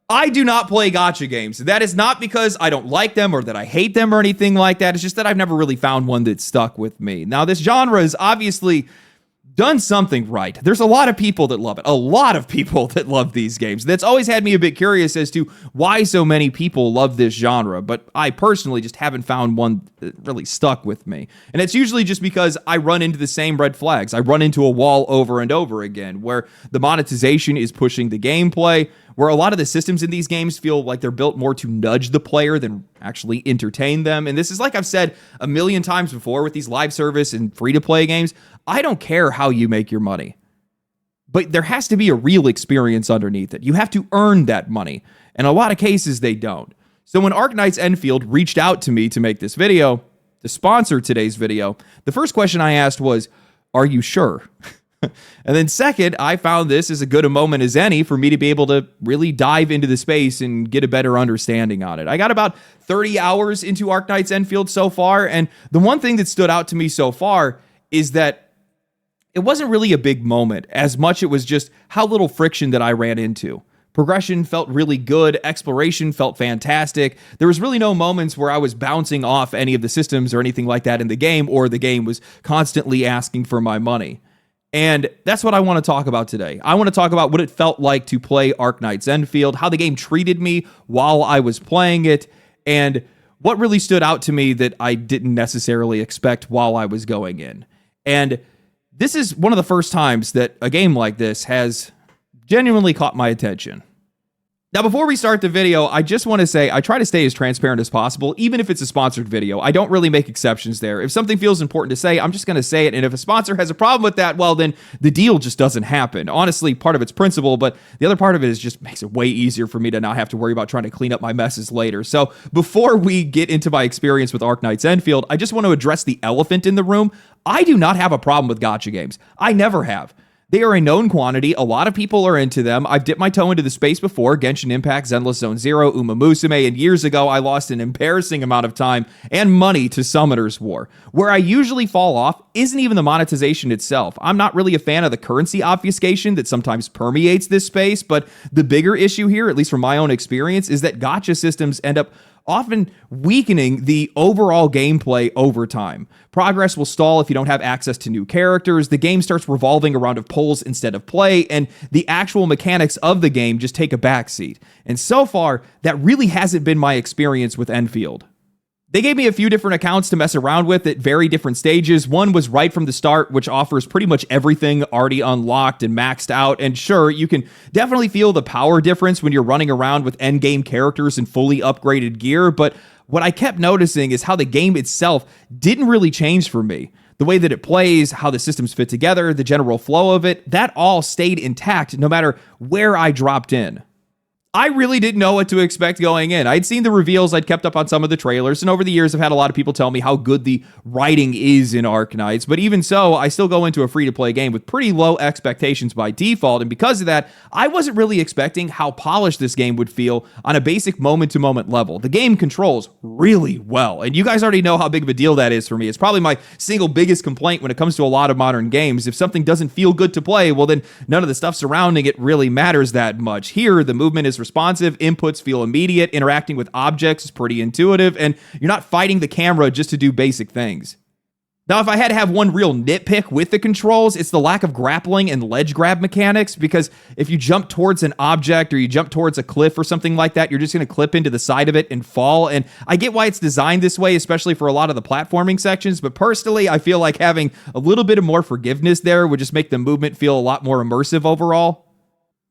I do not play gacha games. That is not because I don't like them or that I hate them or anything like that. It's just that I've never really found one that stuck with me. Now, this genre has obviously done something right. There's a lot of people that love it. A lot of people that love these games. That's always had me a bit curious as to why so many people love this genre, but I personally just haven't found one that really stuck with me. And it's usually just because I run into the same red flags. I run into a wall over and over again, where the monetization is pushing the gameplay, where a lot of the systems in these games feel like they're built more to nudge the player than actually entertain them. And this is like I've said a million times before with these live service and free-to-play games. I don't care how you make your money, but there has to be a real experience underneath it. You have to earn that money. In a lot of cases, they don't. So when Arknights Endfield reached out to me to make this video, to sponsor today's video, the first question I asked was, are you sure? And then second, I found this as good a moment as any for me to be able to really dive into the space and get a better understanding on it. I got about 30 hours into Arknights Endfield so far, and the one thing that stood out to me so far is that it wasn't really a big moment, as much it was just how little friction that I ran into. Progression felt really good. Exploration felt fantastic. There was really no moments where I was bouncing off any of the systems or anything like that in the game, or the game was constantly asking for my money. And that's what I want to talk about today. I want to talk about what it felt like to play Arknights Endfield, how the game treated me while I was playing it, and what really stood out to me that I didn't necessarily expect while I was going in. And this is one of the first times that a game like this has genuinely caught my attention. Now, before we start the video, I just want to say I try to stay as transparent as possible, even if it's a sponsored video. I don't really make exceptions there. If something feels important to say, I'm just going to say it. And if a sponsor has a problem with that, well, then the deal just doesn't happen. Honestly, part of it's principle, but the other part of it is just makes it way easier for me to not have to worry about trying to clean up my messes later. So before we get into my experience with Arknights Endfield, I just want to address the elephant in the room. I do not have a problem with gacha games. I never have. They are a known quantity. A lot of people are into them. I've dipped my toe into the space before. Genshin Impact, Zenless Zone Zero, Uma Musume, and years ago I lost an embarrassing amount of time and money to Summoner's War. Where I usually fall off isn't even the monetization itself. I'm not really a fan of the currency obfuscation that sometimes permeates this space, but the bigger issue here, at least from my own experience, is that gacha systems end up often weakening the overall gameplay over time. Progress will stall if you don't have access to new characters. The game starts revolving around of polls instead of play, and the actual mechanics of the game just take a backseat. And so far, that really hasn't been my experience with Endfield. They gave me a few different accounts to mess around with at very different stages. One was right from the start, which offers pretty much everything already unlocked and maxed out. And sure, you can definitely feel the power difference when you're running around with endgame characters and fully upgraded gear. But what I kept noticing is how the game itself didn't really change for me. The way that it plays, how the systems fit together, the general flow of it, that all stayed intact no matter where I dropped in. I really didn't know what to expect going in. I'd seen the reveals, I'd kept up on some of the trailers, and over the years I've had a lot of people tell me how good the writing is in Arknights, but even so, I still go into a free-to-play game with pretty low expectations by default, and because of that, I wasn't really expecting how polished this game would feel on a basic moment-to-moment level. The game controls really well, and you guys already know how big of a deal that is for me. It's probably my single biggest complaint when it comes to a lot of modern games. If something doesn't feel good to play, well then none of the stuff surrounding it really matters that much. Here, the movement is responsive, inputs feel immediate, interacting with objects is pretty intuitive, and you're not fighting the camera just to do basic things. Now, if I had to have one real nitpick with the controls, it's the lack of grappling and ledge grab mechanics, because if you jump towards an object or you jump towards a cliff or something like that, you're just going to clip into the side of it and fall, and I get why it's designed this way, especially for a lot of the platforming sections, but personally, I feel like having a little bit of more forgiveness there would just make the movement feel a lot more immersive overall.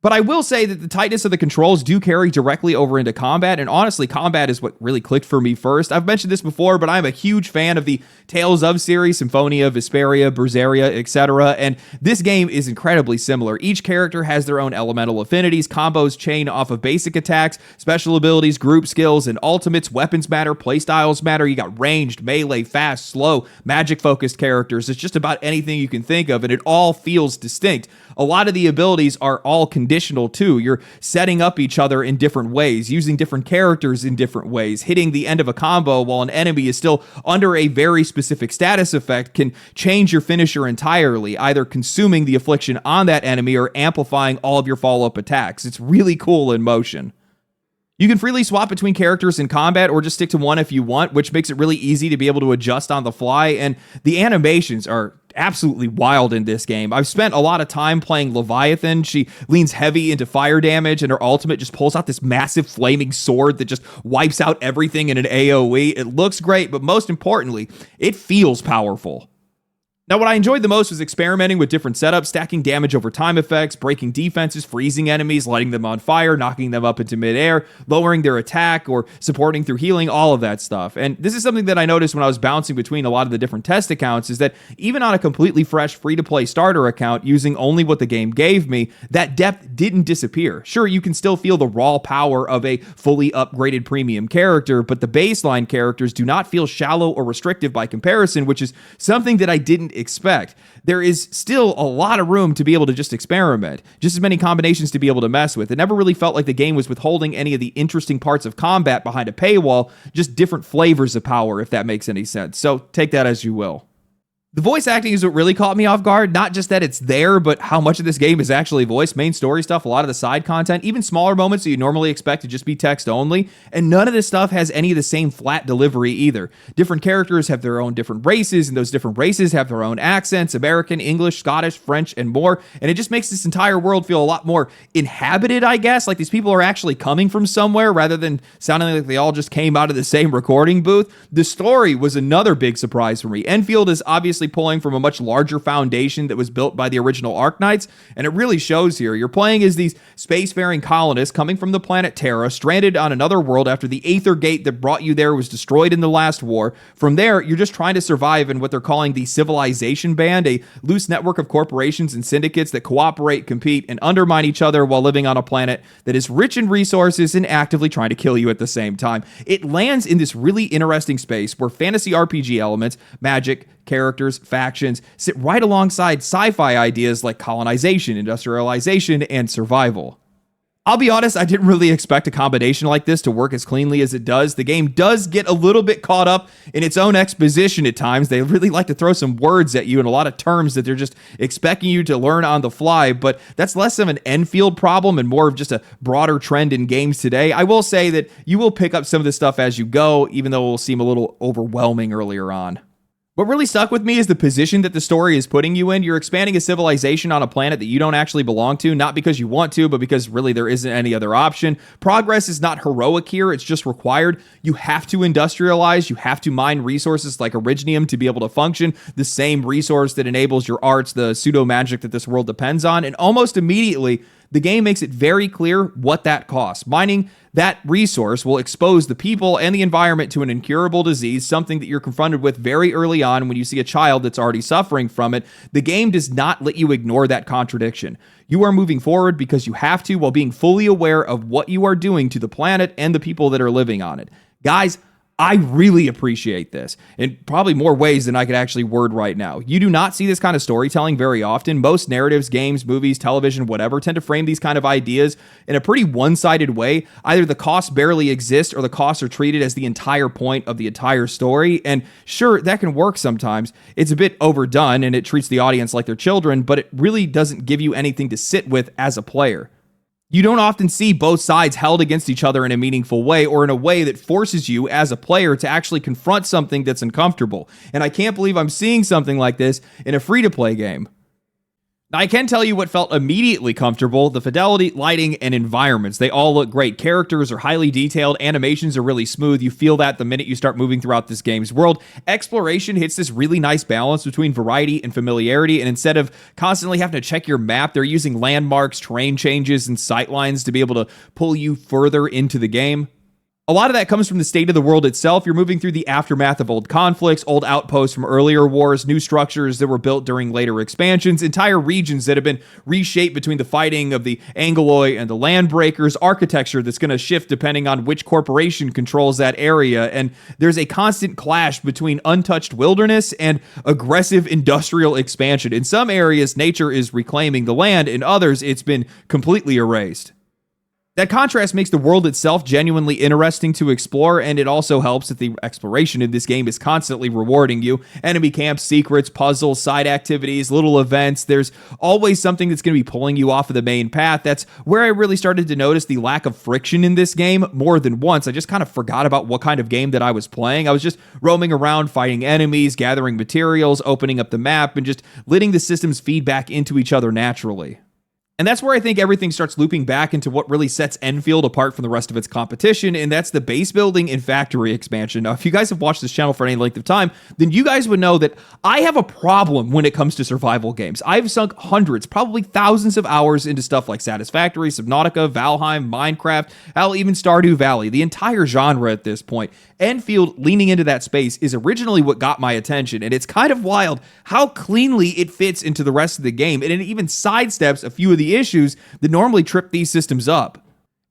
But I will say that the tightness of the controls do carry directly over into combat, and honestly, combat is what really clicked for me first. I've mentioned this before, but I'm a huge fan of the Tales of series, Symphonia, Vesperia, Berseria, etc., and this game is incredibly similar. Each character has their own elemental affinities, combos chain off of basic attacks, special abilities, group skills, and ultimates. Weapons matter, playstyles matter. You got ranged, melee, fast, slow, magic-focused characters. It's just about anything you can think of, and it all feels distinct. A lot of the abilities are all conditional too. You're setting up each other in different ways, using different characters in different ways. Hitting the end of a combo while an enemy is still under a very specific status effect can change your finisher entirely, either consuming the affliction on that enemy or amplifying all of your follow-up attacks. It's really cool in motion. You can freely swap between characters in combat or just stick to one if you want, which makes it really easy to be able to adjust on the fly. And the animations are absolutely wild in this game. I've spent a lot of time playing Leviathan. She leans heavy into fire damage, and her ultimate just pulls out this massive flaming sword that just wipes out everything in an AoE. It looks great, but most importantly, it feels powerful. Now, what I enjoyed the most was experimenting with different setups, stacking damage over time effects, breaking defenses, freezing enemies, lighting them on fire, knocking them up into midair, lowering their attack, or supporting through healing, all of that stuff. And this is something that I noticed when I was bouncing between a lot of the different test accounts, is that even on a completely fresh free-to-play starter account using only what the game gave me, that depth didn't disappear. Sure, you can still feel the raw power of a fully upgraded premium character, but the baseline characters do not feel shallow or restrictive by comparison, which is something that I didn't expect. There is still a lot of room to be able to just experiment, just as many combinations to be able to mess with. It never really felt like the game was withholding any of the interesting parts of combat behind a paywall, just different flavors of power, if that makes any sense. So take that as you will. The voice acting is what really caught me off guard. Not just that it's there, but how much of this game is actually voice. Main story stuff, a lot of the side content, even smaller moments that you normally expect to just be text only. And none of this stuff has any of the same flat delivery either. Different characters have their own different races, and those different races have their own accents, American, English, Scottish, French, and more. And it just makes this entire world feel a lot more inhabited, I guess. Like these people are actually coming from somewhere rather than sounding like they all just came out of the same recording booth. The story was another big surprise for me. Enfield is obviously pulling from a much larger foundation that was built by the original Arknights, and it really shows here. You're playing as these spacefaring colonists coming from the planet Terra, stranded on another world after the Aether Gate that brought you there was destroyed in the last war. From there, you're just trying to survive in what they're calling the Civilization Band, a loose network of corporations and syndicates that cooperate, compete, and undermine each other while living on a planet that is rich in resources and actively trying to kill you at the same time. It lands in this really interesting space where fantasy RPG elements, magic, characters, factions sit right alongside sci-fi ideas like colonization, industrialization, and survival. I'll be honest, I didn't really expect a combination like this to work as cleanly as it does. The game does get a little bit caught up in its own exposition at times. They really like to throw some words at you and a lot of terms that they're just expecting you to learn on the fly, but that's less of an Enfield problem and more of just a broader trend in games today. I will say that you will pick up some of this stuff as you go, even though it will seem a little overwhelming earlier on. What really stuck with me is the position that the story is putting you in. You're expanding a civilization on a planet that you don't actually belong to, not because you want to, but because really there isn't any other option. Progress is not heroic here, it's just required. You have to industrialize, you have to mine resources like Originium to be able to function, the same resource that enables your arts, the pseudo-magic that this world depends on, and almost immediately, the game makes it very clear what that costs. Mining that resource will expose the people and the environment to an incurable disease, something that you're confronted with very early on when you see a child that's already suffering from it. The game does not let you ignore that contradiction. You are moving forward because you have to, while being fully aware of what you are doing to the planet and the people that are living on it. Guys, I really appreciate this in probably more ways than I could actually word right now. You do not see this kind of storytelling very often. Most narratives, games, movies, television, whatever, tend to frame these kind of ideas in a pretty one-sided way. Either the costs barely exist or the costs are treated as the entire point of the entire story. And sure, that can work sometimes. It's a bit overdone and it treats the audience like they're children, but it really doesn't give you anything to sit with as a player. You don't often see both sides held against each other in a meaningful way or in a way that forces you as a player to actually confront something that's uncomfortable. And I can't believe I'm seeing something like this in a free-to-play game. Now, I can tell you what felt immediately comfortable: the fidelity, lighting, and environments. They all look great. Characters are highly detailed. Animations are really smooth. You feel that the minute you start moving throughout this game's world. Exploration hits this really nice balance between variety and familiarity, and instead of constantly having to check your map, they're using landmarks, terrain changes, and sightlines to be able to pull you further into the game. A lot of that comes from the state of the world itself. You're moving through the aftermath of old conflicts, old outposts from earlier wars, new structures that were built during later expansions, entire regions that have been reshaped between the fighting of the Angoloi and the Landbreakers, architecture that's going to shift depending on which corporation controls that area, and there's a constant clash between untouched wilderness and aggressive industrial expansion. In some areas, nature is reclaiming the land. In others, it's been completely erased. That contrast makes the world itself genuinely interesting to explore, and it also helps that the exploration in this game is constantly rewarding you. Enemy camps, secrets, puzzles, side activities, little events. There's always something that's going to be pulling you off of the main path. That's where I really started to notice the lack of friction in this game more than once. I just kind of forgot about what kind of game that I was playing. I was just roaming around, fighting enemies, gathering materials, opening up the map, and just letting the systems feed back into each other naturally. And that's where I think everything starts looping back into what really sets Endfield apart from the rest of its competition, and that's the base building and factory expansion. Now, if you guys have watched this channel for any length of time, then you guys would know that I have a problem when it comes to survival games. I've sunk hundreds, probably thousands of hours into stuff like Satisfactory, Subnautica, Valheim, Minecraft, hell, even Stardew Valley, the entire genre at this point. Endfield leaning into that space is originally what got my attention, and it's kind of wild how cleanly it fits into the rest of the game, and it even sidesteps a few of the issues that normally trip these systems up.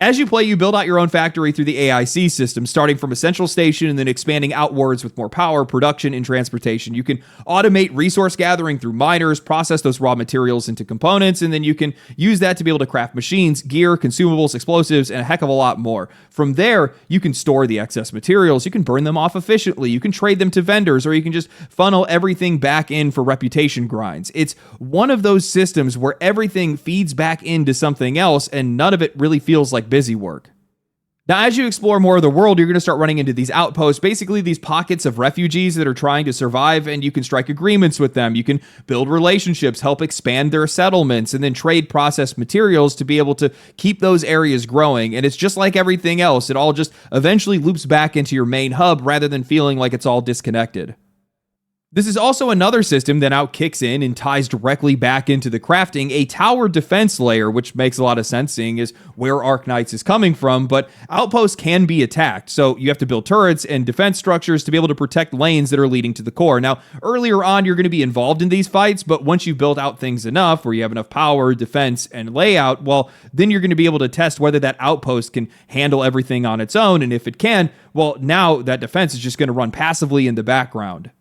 As you play, you build out your own factory through the AIC system, starting from a central station and then expanding outwards with more power, production, and transportation. You can automate resource gathering through miners, process those raw materials into components, and then you can use that to be able to craft machines, gear, consumables, explosives, and a heck of a lot more. From there, you can store the excess materials, you can burn them off efficiently, you can trade them to vendors, or you can just funnel everything back in for reputation grinds. It's one of those systems where everything feeds back into something else, and none of it really feels like busy work. Now, as you explore more of the world, you're going to start running into these outposts, basically these pockets of refugees that are trying to survive, and you can strike agreements with them. You can build relationships, help expand their settlements, and then trade processed materials to be able to keep those areas growing. And it's just like everything else. It all just eventually loops back into your main hub rather than feeling like it's all disconnected. This is also another system that now kicks in and ties directly back into the crafting, a tower defense layer, which makes a lot of sense seeing is where Arknights is coming from, but outposts can be attacked, so you have to build turrets and defense structures to be able to protect lanes that are leading to the core. Now, earlier on, you're going to be involved in these fights, but once you've built out things enough, where you have enough power, defense, and layout, well, then you're going to be able to test whether that outpost can handle everything on its own, and if it can, well, now that defense is just going to run passively in the background.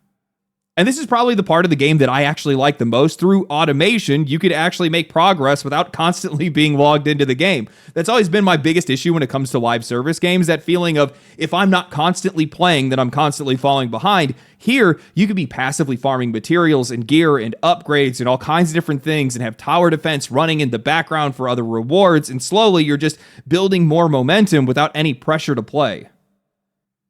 And this is probably the part of the game that I actually like the most. Through automation, you could actually make progress without constantly being logged into the game. That's always been my biggest issue when it comes to live service games, that feeling of if I'm not constantly playing, then I'm constantly falling behind. Here, you could be passively farming materials and gear and upgrades and all kinds of different things and have tower defense running in the background for other rewards, and slowly you're just building more momentum without any pressure to play.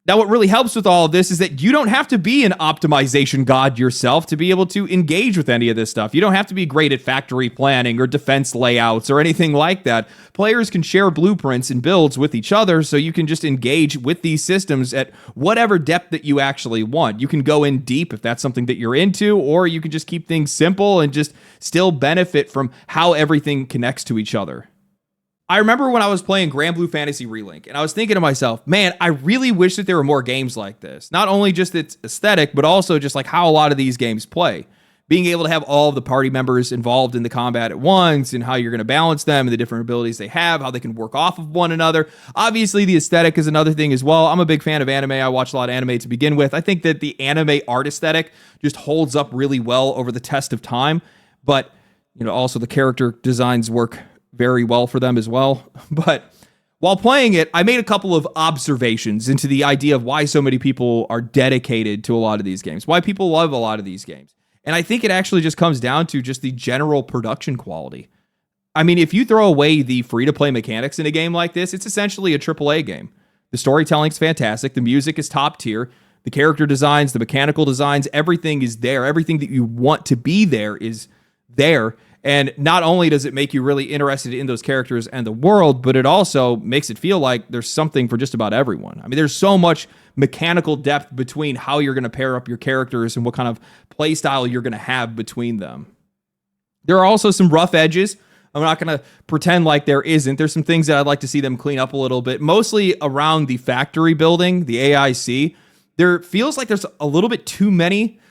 Now, what really helps with all of this is that you don't have to be an optimization god yourself to be able to engage with any of this stuff. You don't have to be great at factory planning or defense layouts or anything like that. Players can share blueprints and builds with each other, so you can just engage with these systems at whatever depth that you actually want. You can go in deep if that's something that you're into, or you can just keep things simple and just still benefit from how everything connects to each other. I remember when I was playing Grand Blue Fantasy Relink, and I was thinking to myself, man, I really wish that there were more games like this. Not only just its aesthetic, but also just like how a lot of these games play. Being able to have all of the party members involved in the combat at once, and how you're going to balance them, and the different abilities they have, how they can work off of one another. Obviously, the aesthetic is another thing as well. I'm a big fan of anime. I watch a lot of anime to begin with. I think that the anime art aesthetic just holds up really well over the test of time. But, you know, also the character designs work very well for them as well. But while playing it, I made a couple of observations into the idea of why so many people are dedicated to a lot of these games, why people love a lot of these games. And I think it actually just comes down to just the general production quality. I mean, if you throw away the free-to-play mechanics in a game like this, it's essentially a AAA game. The storytelling's fantastic, the music is top tier, the character designs, the mechanical designs, everything is there. Everything that you want to be there is there. And not only does it make you really interested in those characters and the world, but it also makes it feel like there's something for just about everyone. I mean, there's so much mechanical depth between how you're going to pair up your characters and what kind of play style you're going to have between them. There are also some rough edges. I'm not going to pretend like there isn't. There's some things that I'd like to see them clean up a little bit, mostly around the factory building, the AIC. There feels like there's a little bit too many,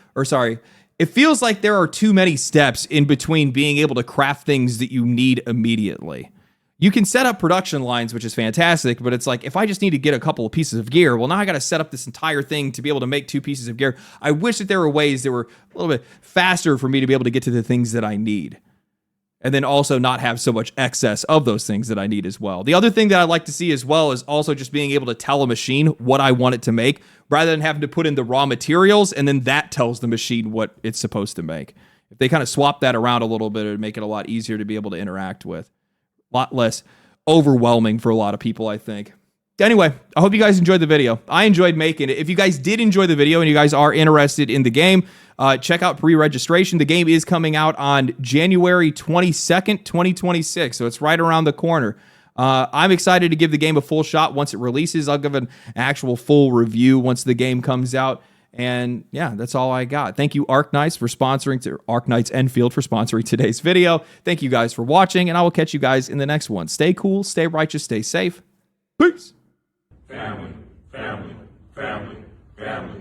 it feels like there are too many steps in between being able to craft things that you need immediately. You can set up production lines, which is fantastic, but it's like, if I just need to get a couple of pieces of gear, well, now I got to set up this entire thing to be able to make 2 pieces of gear. I wish that there were ways that were a little bit faster for me to be able to get to the things that I need. and then also not have so much excess of those things that I need as well. The other thing that I'd like to see as well is also just being able to tell a machine what I want it to make, rather than having to put in the raw materials and then that tells the machine what it's supposed to make. If they kind of swap that around a little bit, it would make it a lot easier to be able to interact with. A lot less overwhelming for a lot of people, I think. Anyway, I hope you guys enjoyed the video. I enjoyed making it. If you guys did enjoy the video and you guys are interested in the game, check out pre-registration. The game is coming out on January 22nd, 2026, so it's right around the corner. I'm excited to give the game a full shot once it releases. I'll give an actual full review once the game comes out. And yeah, that's all I got. Thank you, Arknights, for sponsoring, Arknights Endfield for sponsoring today's video. Thank you guys for watching, and I will catch you guys in the next one. Stay cool, stay righteous, stay safe. Peace. Family, family, family, family.